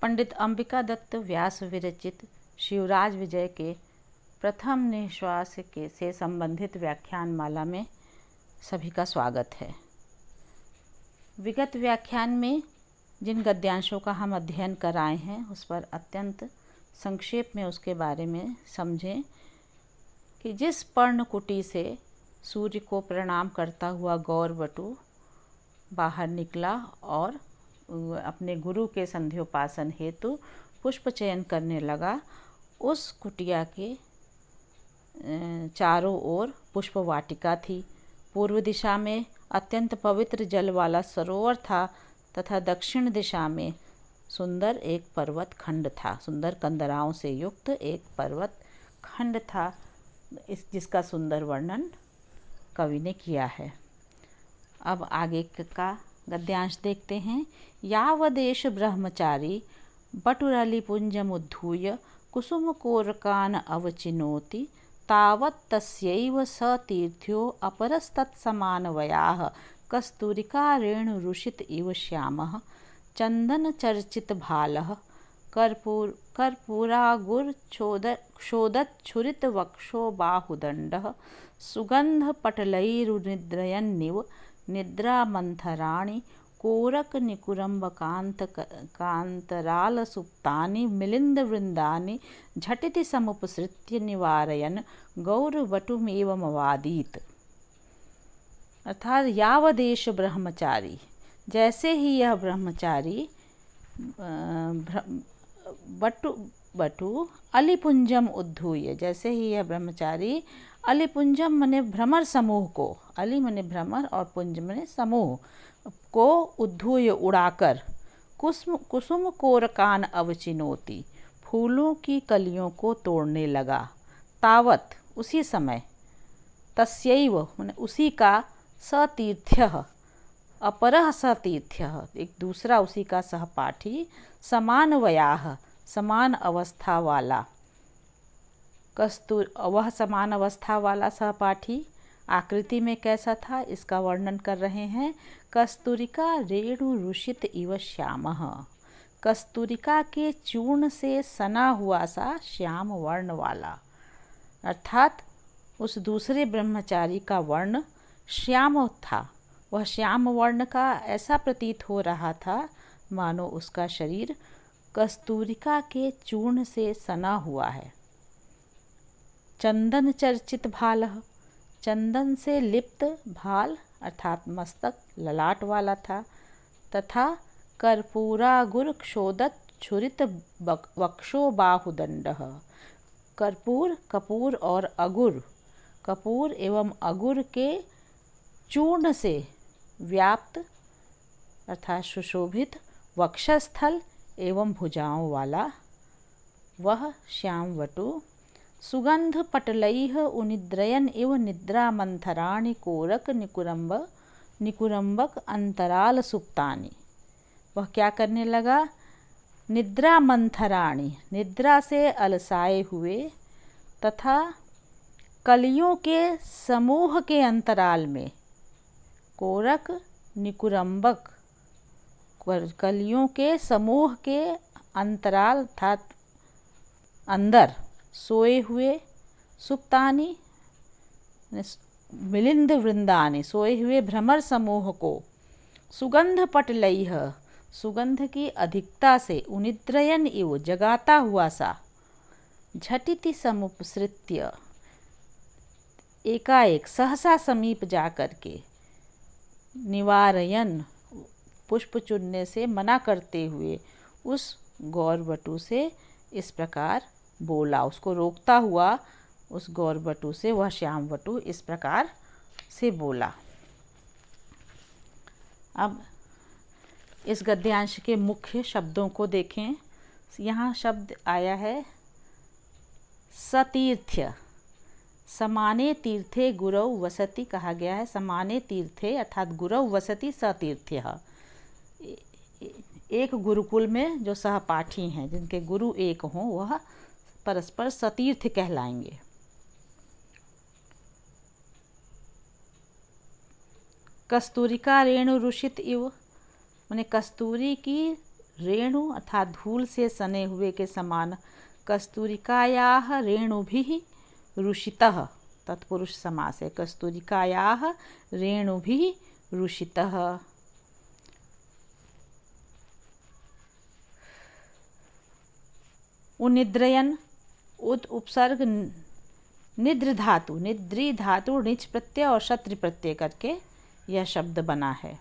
पंडित अंबिका दत्त व्यास विरचित शिवराज विजय के प्रथम निश्वास के से संबंधित व्याख्यान माला में सभी का स्वागत है। विगत व्याख्यान में जिन गद्यांशों का हम अध्ययन कराए हैं उस पर अत्यंत संक्षेप में उसके बारे में समझें कि जिस पर्णकुटी से सूर्य को प्रणाम करता हुआ गौरवटु बाहर निकला और अपने गुरु के संध्योपासन हेतु पुष्प चयन करने लगा, उस कुटिया के चारों ओर पुष्प वाटिका थी। पूर्व दिशा में अत्यंत पवित्र जल वाला सरोवर था तथा दक्षिण दिशा में सुंदर एक पर्वत खंड था, सुंदर कंदराओं से युक्त एक पर्वत खंड था, जिसका सुंदर वर्णन कवि ने किया है। अब आगे का गद्यांश देखते हैं। यावदेश ब्रह्मचारी बटुरलिपुञ्जमुद्धूय कुसुमकोरकान् अवचिनोति तावत् तस्यैव स तीर्थ्यो अपरस्तत्समानवयाः कस्तूरिकारेणुरुषित इव श्यामः चन्दनचर्चितभालः कर्पूरागुरक्षोदच्छुरितवक्षो बाहुदण्डः सुगन्धपटलैरुनिद्रयन्निव निद्रामन्थराणि कोरकनिकुरम्बकान्तरालसुप्तानि मिलिन्दवृन्दानि झटिति समुपसृत्य निवारयन् गौरवटुमेवमवादीत्। अर्थात यावदेश ब्रह्मचारी, जैसे ही यह ब्रह्मचारी बटु अलिपुंजम उद्धूय, जैसे ही यह ब्रह्मचारी अलिपुंजम मने भ्रमर समूह को, अली मने भ्रमर और पुंज मने समूह को उद्धूय उड़ाकर कुसुम कोरकान अवचिनोति, फूलों की कलियों को तोड़ने लगा। तावत उसी समय, तस्यैव मने उसी का, सतीर्थ्यः अपरः सतीर्थ्यः एक दूसरा उसी का सहपाठी, समानवयाः समान अवस्था वाला, वह समान अवस्था वाला सहपाठी आकृति में कैसा था इसका वर्णन कर रहे हैं। कस्तूरिका रेणु रुषित इव श्यामः, कस्तूरिका के चूर्ण से सना हुआ सा श्याम वर्ण वाला, अर्थात उस दूसरे ब्रह्मचारी का वर्ण श्याम था। वह श्याम वर्ण का ऐसा प्रतीत हो रहा था मानो उसका शरीर कस्तूरिका के चूर्ण से सना हुआ है। चंदन चर्चित भालः, चंदन से लिप्त भाल अर्थात मस्तक ललाट वाला था, तथा कर्पूरागुर क्षोदत छुरित वक्षो बाहुदंडः, कर्पूर कपूर और अगुर, कपूर एवं अगुर के चूर्ण से व्याप्त अर्थात सुशोभित वक्षस्थल एवं भुजाओं वाला वह श्यामवटु सुगंध पटलैः उनिद्रयन् इव निद्रामन्थराणि कोरक निकुरम्बक अंतराल सुप्तानि, वह क्या करने लगा, निद्रामन्थराणि निद्रा से अलसाए हुए तथा कलियों के समूह के अंतराल में, कोरक निकुरम्बक कलियों के समूह के अंतराल अर्थात अंदर सोए हुए, सुप्तानि मिलिंद वृंदानि सोए हुए भ्रमर समूह को, सुगंध पटलैः सुगंध की अधिकता से, उनिद्रयन इव जगाता हुआ सा, झटिति समुपसृत्य एकाएक सहसा समीप जाकर के, निवारयन पुष्प चुनने से मना करते हुए उस गौरवटु से इस प्रकार बोला, उसको रोकता हुआ उस गौरवटु से वह श्यामवटु इस प्रकार से बोला। अब इस गद्यांश के मुख्य शब्दों को देखें। यहाँ शब्द आया है सतीर्थ्य, समाने तीर्थे गुरौ वसति कहा गया है। समाने तीर्थे अर्थात गुरौ वसति सतीर्थ्यः, एक गुरुकुल में जो सहपाठी हैं जिनके गुरु एक हों वह परस्पर सतीर्थ कहलाएंगे। कस्तूरिका रेणु रुषित इव, माने कस्तूरी की रेणु अर्थात धूल से सने हुए के समान कस्तूरिकायाः रेणुभिः रुषितः, तत्पुरुष समास है, कस्तूरिकायाः रेणुभिः रुषितः। उनिद्रयन उद उपसर्ग निद्र धातु, निद्री धातु निच प्रत्यय और शत्रु प्रत्यय करके यह शब्द बना है।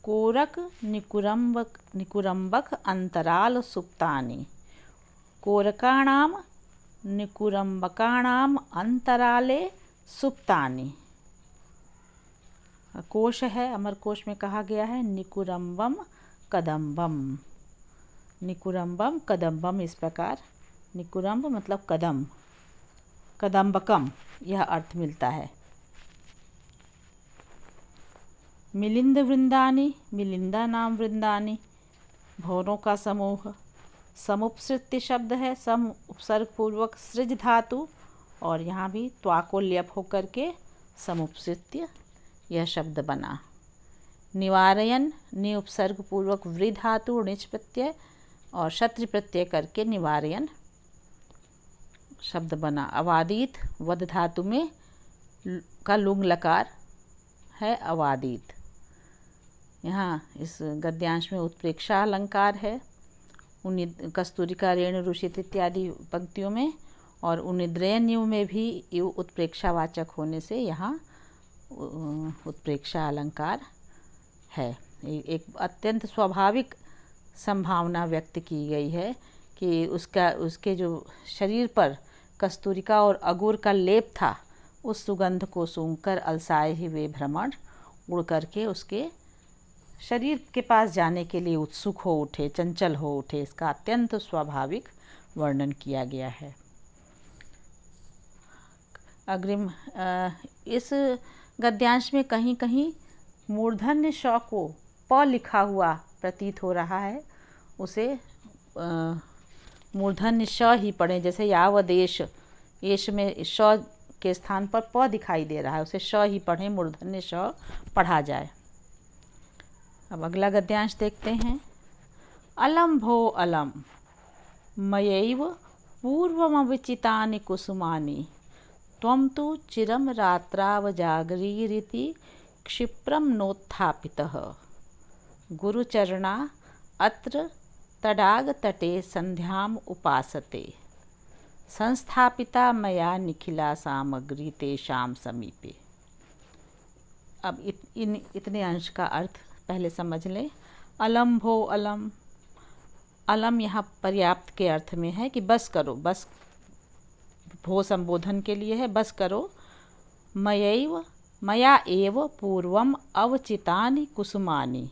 कोरक निकुरम्बक निकुरम्बक अंतराल सुप्तानि, कोरकाणाम निकुरम्बकाणाम अंतराले सुप्तानि। कोश है, अमर कोश में कहा गया है निकुरम्बम कदम्बम, निकुरम्बम कदम्बम, इस प्रकार निकुरम्ब मतलब कदम, कदम्बकम यह अर्थ मिलता है। मिलिंद वृंदानी, मिलिंदा नाम वृंदानी, भवनों का समूह। समुपसृत्य शब्द है, सम उपसर्ग पूर्वक सृज धातु, और यहाँ भी त्वा को ल्यप होकर के समुपसृत्य यह शब्द बना। निवारयन नि उपसर्ग पूर्वक वृ धातु णिच प्रत्यय और शत्रु प्रत्यय करके निवारयन शब्द बना। अवादीत वद धातु में का लुंग लकार है अवादीत। यहाँ इस गद्यांश में उत्प्रेक्षा अलंकार है कस्तूरिका रेणु रुषित इत्यादि पंक्तियों में, और उनिद्रयन यु में भी यु उत्प्रेक्षावाचक होने से यहाँ उत्प्रेक्षा अलंकार है। एक अत्यंत स्वाभाविक संभावना व्यक्त की गई है कि उसके जो शरीर पर कस्तूरिका और अगुर का लेप था, उस सुगंध को सूंघकर अलसाए हुए भ्रमर उड़ करके उसके शरीर के पास जाने के लिए उत्सुक हो उठे, चंचल हो उठे। इसका अत्यंत स्वाभाविक वर्णन किया गया है। अग्रिम इस गद्यांश में कहीं कहीं मूर्धन्य श को प लिखा हुआ प्रतीत हो रहा है, उसे मूर्धन्य श ही पढ़ें। जैसे यावदेश, येश में श के स्थान पर प दिखाई दे रहा है, उसे श ही पढ़ें, मूर्धन्य श पढ़ा जाए। अब अगला गद्यांश देखते हैं। अलम भो अलम मयैव पूर्वमविचितानि कुसुमानि, त्वं तु चिरम रात्रावजागरीरिति क्षिप्रम नोत्थापितः, गुरुचरणा अत्र तडागतटे संध्याम उपासते, संस्थापिता मया निखिला सामग्री तेषां समीपे। अब इतने अंश का अर्थ पहले समझ लें। अलम भो अलम, अलम यहाँ पर्याप्त के अर्थ में है कि बस करो, बस भो संबोधन के लिए है, बस करो। मयैव मया एव पूर्वम अवचितानि कुसुमानि,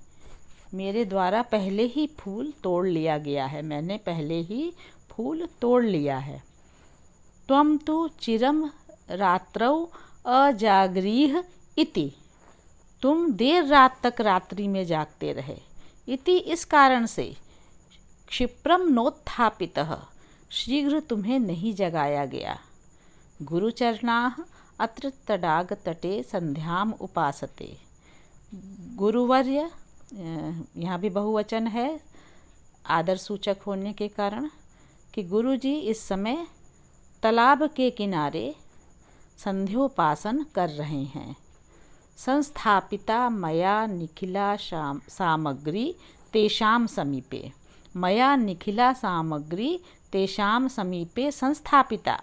मेरे द्वारा पहले ही फूल तोड़ लिया गया है, मैंने पहले ही फूल तोड़ लिया है। त्वं तु चिरम रात्रौ अजागरीह इति, तुम देर रात तक रात्रि में जागते रहे। इति इस कारण से, क्षिप्रम नोत्थापितः शीघ्र तुम्हें नहीं जगाया गया। गुरुचरणाः अत्र तडाग तटे संध्याम उपासते, गुरुवर्य यहाँ भी बहुवचन है आदर सूचक होने के कारण, कि गुरुजी इस समय तालाब के किनारे संध्योपासन कर रहे हैं। संस्थापिता मया निखिला सामग्री तेषां समीपे, मया निखिला सामग्री तेषां समीपे संस्थापिता,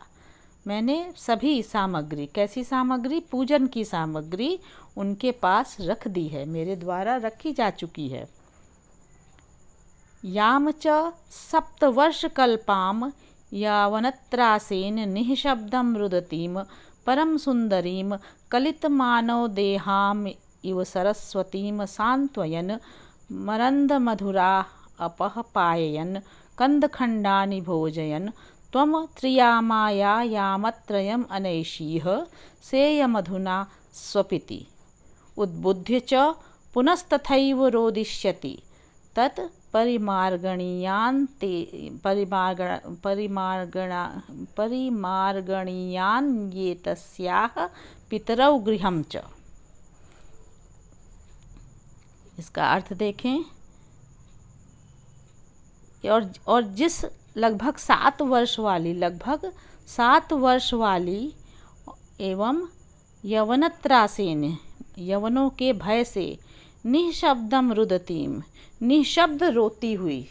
मैंने सभी सामग्री, कैसी सामग्री, पूजन की सामग्री उनके पास रख दी है, मेरे द्वारा रखी जा चुकी है। याम च सप्तवर्षकल्पाम यावनत्रासेन निःशब्दं रुदतीम परम सुंदरीम कलितमानव देहाम इव सरस्वतीम सांत्वयन मरंद मधुरा अपह पाययन कंदखंडानि भोजयन त्वम त्रियामाया यामत्रयम अनैषीह सेयमधुना स्वपिति उद्बुद्ध्य च पुनस्तथैव रोदिष्यति तत् परिमार्गणीयान् ये तस्याः पितरौ गृहं च। इसका अर्थ देखें। और जिस लगभग 7 वर्ष वाली एवं यवनत्रासेन, यवनों के भय से, निःशब्दम रुदतीम, निःशब्द रोती हुई।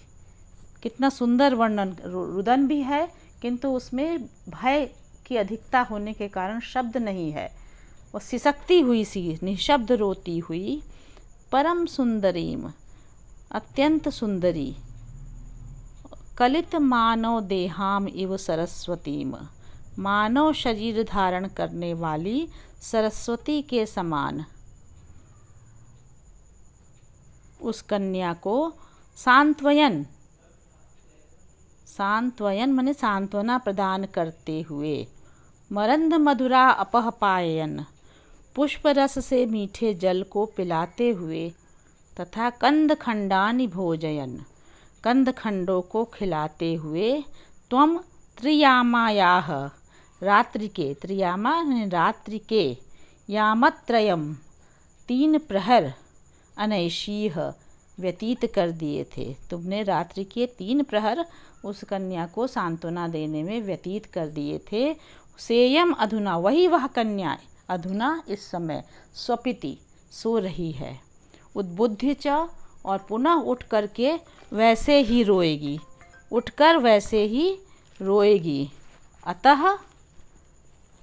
कितना सुंदर वर्णन, रुदन भी है किंतु उसमें भय की अधिकता होने के कारण शब्द नहीं है, वो सिसकती हुई सी, निःशब्द रोती हुई, परम सुंदरीम, अत्यंत सुंदरी, कलित मानव देहाम इव सरस्वतीम, मानव शरीर धारण करने वाली सरस्वती के समान उस कन्या को सांत्वयन, सांत्वयन माने सांत्वना प्रदान करते हुए, मरंद मधुरा अपहपायन, पुष्प रस से मीठे जल को पिलाते हुए, तथा कंद खंडानि भोजयन, कंद खंडों को खिलाते हुए, त्वम त्रियामायाह, रात्रि के, त्रियामा रात्रि के, यामत्रयम 3 प्रहर, अनैशीह व्यतीत कर दिए थे। तुमने रात्रि के 3 प्रहर उस कन्या को सांत्वना देने में व्यतीत कर दिए थे। सेयम अधुना, वही वह कन्या अधुना इस समय स्वपिति सो रही है, उद्बुद्ध च, और पुनः उठ करके वैसे ही रोएगी, उठकर वैसे ही रोएगी। अतः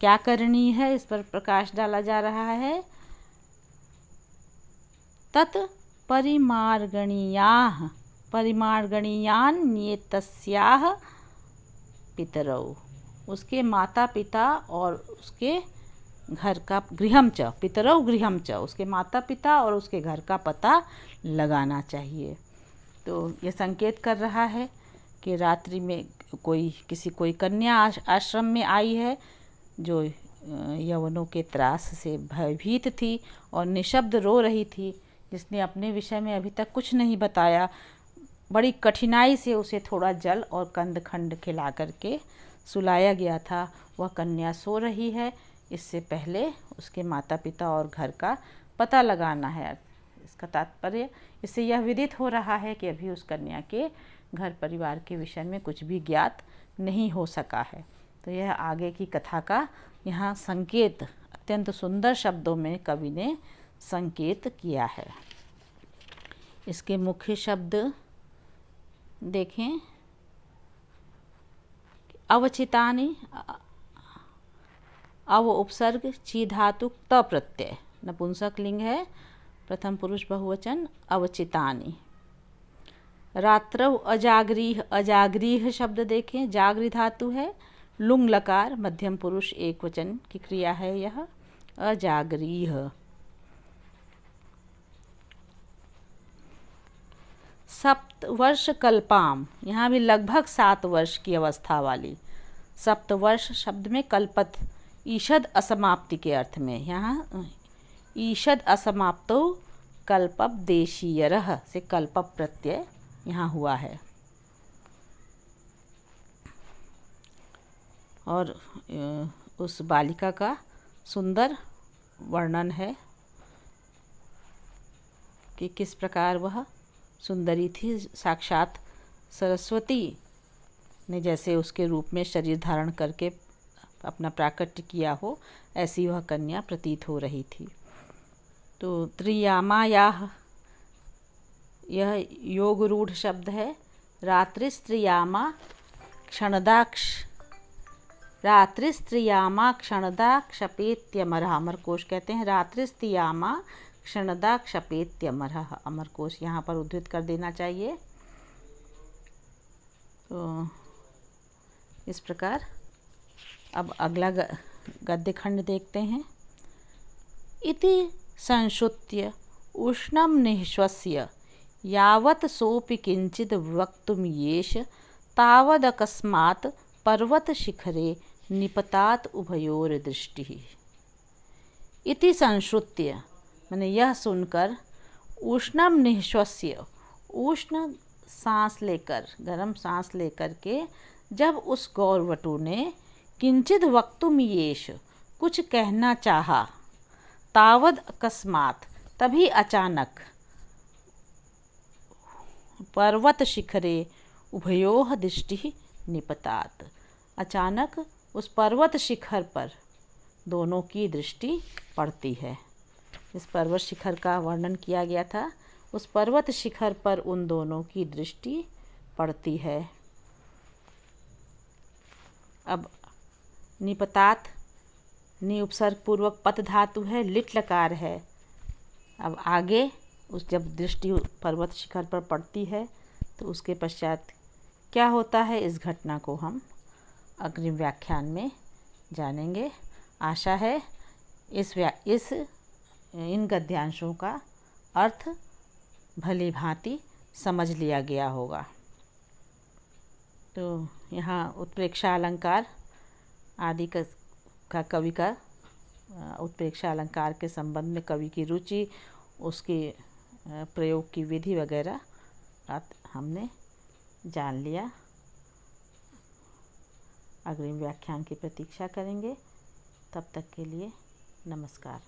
क्या करनी है, इस पर प्रकाश डाला जा रहा है। तत् परिमार्गणीयाः, परिमार्गणीयान् नियतस्याः पितरौ, उसके माता पिता और उसके घर का, गृहम च, पितरौ गृहम च, उसके माता पिता और उसके घर का पता लगाना चाहिए। तो ये संकेत कर रहा है कि रात्रि में कोई कन्या आश्रम में आई है जो यवनों के त्रास से भयभीत थी और निशब्द रो रही थी, जिसने अपने विषय में अभी तक कुछ नहीं बताया। बड़ी कठिनाई से उसे थोड़ा जल और कंद खंड खिला करके सुलाया गया था। वह कन्या सो रही है, इससे पहले उसके माता पिता और घर का पता लगाना है। इसका तात्पर्य, इससे यह विदित हो रहा है कि अभी उस कन्या के घर परिवार के विषय में कुछ भी ज्ञात नहीं हो सका है। तो यह आगे की कथा का यहाँ संकेत अत्यंत सुंदर शब्दों में कवि ने संकेत किया है। इसके मुख्य शब्द देखें। अवचितानि, अव उपसर्ग, ची धातु, त प्रत्यय, नपुंसक लिंग है, प्रथम पुरुष बहुवचन, अवचितानि। रात्रौ अजागरीह, अजागरीह शब्द देखें, जागरी धातु है, लुंग लकार, मध्यम पुरुष एक वचन की क्रिया है यह, अजागरीह। सप्तवर्ष कल्पाम, यहाँ भी लगभग 7 वर्ष की अवस्था वाली। सप्तवर्ष शब्द में कल्पत, ईषद असमाप्ति के अर्थ में, यहाँ ईषद असमाप्तो कल्पप देशीयरह से कल्पप प्रत्यय यहाँ हुआ है। और उस बालिका का सुंदर वर्णन है कि किस प्रकार वह सुंदरी थी। साक्षात सरस्वती ने जैसे उसके रूप में शरीर धारण करके अपना प्राकट्य किया हो, ऐसी वह कन्या प्रतीत हो रही थी। तो त्रियामायाह, यह योग रूढ़ शब्द है। रात्रिस्त्रियामा क्षणदाक्ष, रात्रिस्त्रियामा क्षणदा क्षपेत्यमरः, अमरकोश कहते हैं रात्रिस्त्रियामा क्षणदा क्षपेत्यमरः, अमरकोश यहाँ पर उद्धृत कर देना चाहिए। तो इस प्रकार अब अगला गद्य खंड देखते हैं। इति संश्रुत्य उष्णं निःश्वस्य यावत् सोऽपि किंचित् वक्तुं येष तावदकस्मात् पर्वत शिखरे निपतात उभयोर दृष्टिः। इति संश्रुत्य मैंने यह सुनकर, उष्णम निःश्वस्य, उष्ण सांस लेकर, गर्म सांस लेकर के जब उस गौरवटु ने किंचित वक्तुम येष, कुछ कहना चाहा, तावद अकस्मात, तभी अचानक, पर्वत शिखरे, उभयोः दृष्टि निपतात। अचानक उस पर्वत शिखर पर दोनों की दृष्टि पड़ती है। इस पर्वत शिखर का वर्णन किया गया था। उस पर्वत शिखर पर उन दोनों की दृष्टि पड़ती है। अब निपतात, नि उपसर्ग पूर्वक पत धातु है, लिट लकार है। अब आगे उस जब दृष्टि पर्वत शिखर पर पड़ती है तो उसके पश्चात क्या होता है, इस घटना को हम अग्रिम व्याख्यान में जानेंगे। आशा है इन गद्यांशों का अर्थ भली भांति समझ लिया गया होगा। तो यहाँ उत्प्रेक्षा अलंकार आदि का कवि का उत्प्रेक्षा अलंकार के संबंध में कवि की रुचि, उसके प्रयोग की विधि वगैरह हमने जान लिया। अग्रिम व्याख्यान की प्रतीक्षा करेंगे। तब तक के लिए नमस्कार।